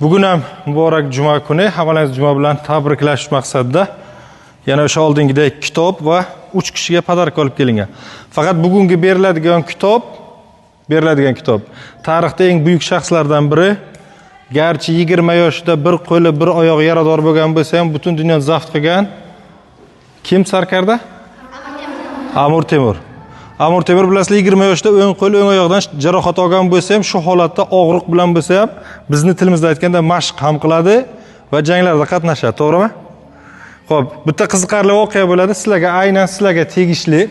Bugun ham muborak juma kuni. Hammangizni juma bilan tabriklash maqsadida yana o'sha oldingidek kitob va 3 kishiga pодарок olib kelingan. Faqat bugungi beriladigan kitob tarixda eng buyuk shaxslardan biri. Garchi 20 yoshida bir qo'li, bir oyog'i yarador bo'lgan bo'lsa ham butun dunyoni zabt qilgan kim sarkarda? Amir Temur. Amir Temur bilasizlar 20 yoshda o'ng qo'l, o'ng oyoqdan jarohat olgan bo'lsa ham, shu holatda og'riq bilan bo'lsa ham, bizni tilimizda aytganda mashq ham qiladi va janglarda qatnashadi, to'g'rimi? Xo'p, bitta qiziqarli voqea bo'ladi, aynan sizlarga tegishli.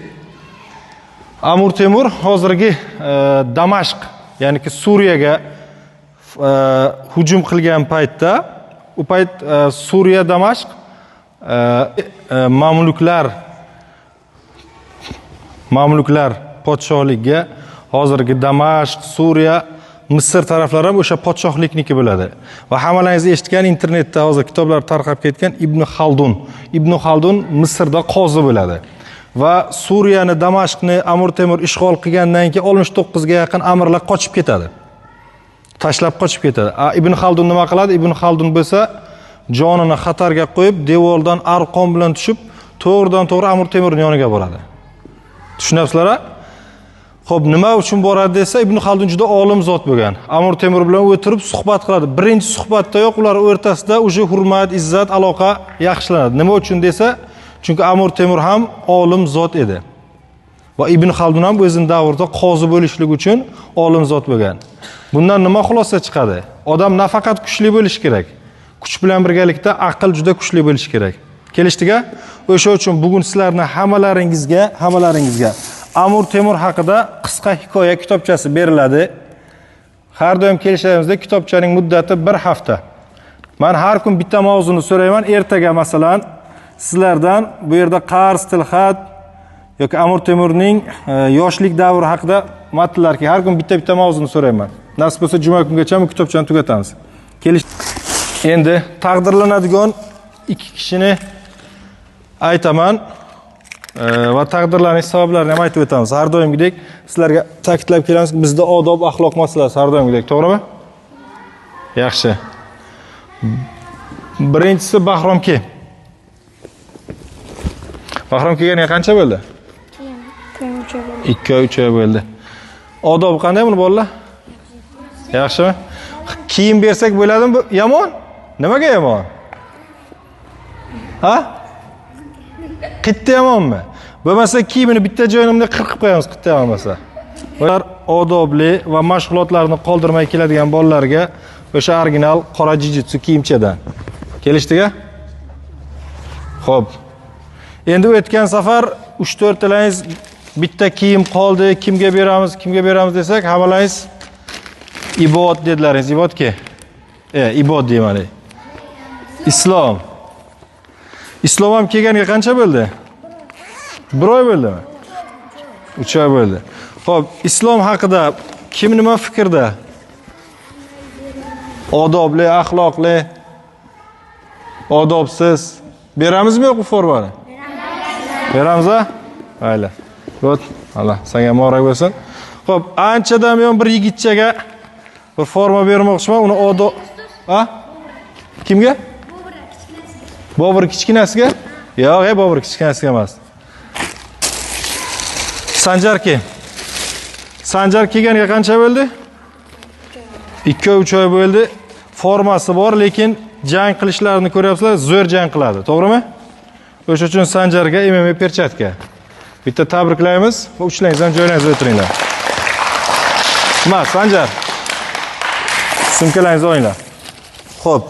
Amir Temur hozirgi Damashq, ya'niki Suriyaga hujum qilgan paytda, u payt Suriya Damashq Mamluklar podshohligiga, hozirgi Damashq, Suriya, Misr taraflari ham o'sha podshohlikniki bo'ladi. Va hammalaringiz eshitgan, internetda hozir kitoblar tarqab ketgan Ibn Xaldun Misrda qozi bo'ladi. Va Suriyani, Damashqni Amir Temur ishg'ol qilgandan keyin 69 ga yaqin amirlar qochib ketadi. Tashlab qochib ketadi. Ibn Xaldun nima qiladi? Ibn Xaldun bo'lsa, jonini xatarga qo'yib, devordan arqon bilan tushib, to'g'ridan-to'g'ri Amir Temurning yoniga boradi. Tushunyapsizlar? Xo'p, nima uchun boradi desa, Ibn Xaldun juda olim zot bo'lgan. Amir Temur bilan o'tirib suhbat qiladi. Birinchi suhbatda yo'q, ular o'rtasida o'sha hurmat, izzat, aloqa yaxshilanadi. Nima uchun desa, chunki Amir Temur ham olim zot edi. Va Ibn Xaldun ham o'zining davrida qozi bo'lishlik uchun olim zot bo'lgan. Bundan nima xulosa chiqadi? Odam nafaqat kuchli bo'lishi kerak, kuch bilan birgalikda aql juda kuchli bo'lishi kerak. Kelishdiga? O'sha uchun bugun sizlarning hammalaringizga Amir Temur haqida qisqa hikoya kitobchasi beriladi. Har doim kelishimizda kitobchaning muddati 1 hafta. Men har kun bitta mavzuni so'rayman. Ertaga masalan sizlardan bu yerda qarz, tilxat yoki Amir Temurning yoshlik davri haqida matnlarki har kun bitta mavzuni so'rayman. Nasib bo'lsa juma kungacha bu kitobchani tugatamiz. Endi taqdirlanadigan 2 kishini aytaman va taqdirlarning sabablarini ham aytib o'tamiz. Har doimgidek sizlarga ta'kidlab kelamiz, bizda odob, axloq masalasi har doimgidek, to'g'rimi? Yaxshi. Birinchisi Bahromki. Bahrom kelganiga qancha bo'ldi? 2-3 oy bo'ldi. Odob qanday buni bolalar? Yaxshimi? Kiyim bersak bo'ladimi? Yomon? Nimaga yomon? Ha? Qitta yomonmi? Bo'lmasa kiyimini bitta joyini bunday qirqib qo'yamiz, qitta bo'lmasa. Ular odobli va mashg'ulotlarni qoldirmay keladigan bolalarga o'sha original qora jujitsu kiyimchadan. Kelishdiga? Xo'p. Endi o'tgan safar 3-4 talangiz bitta kiyim qoldi, kimga beramiz desak, hammalaringiz ibod dedilaringiz. Ibodki? Ibod deyman. Islom. Islom ham kelganiga qancha bo'ldi? 1 oy bo'ldimi? 3 oy bo'ldi. Xo'p, islom haqida kim nima fikrda? Odobli, axloqli, odobsiz. Beramizmi yo'q bu formani? Beramiz a? Mayli. Xo'p, Allah senga muborak bo'lsin. Xo'p, anchadan buyon bir yigitchaga bir forma bermoqchiman. Uni ha? Kimga? Bobur kichkinasiga? Yo'q, Bobur kichkinasiga emas. Sanjar kelganiga qancha bo'ldi? 2-3 oy bo'ldi. Formasi bor, lekin jang qilishlarini ko'ryapsizlar, zo'r jang qiladi, to'g'rimi? O'sha uchun Sanjarga MMA perchatka. Bitta tabriklaymiz va uchlaringiz ham joylaringizga o'tiringlar. Sanjar. Sumkalaringizni olinglar. Xo'p.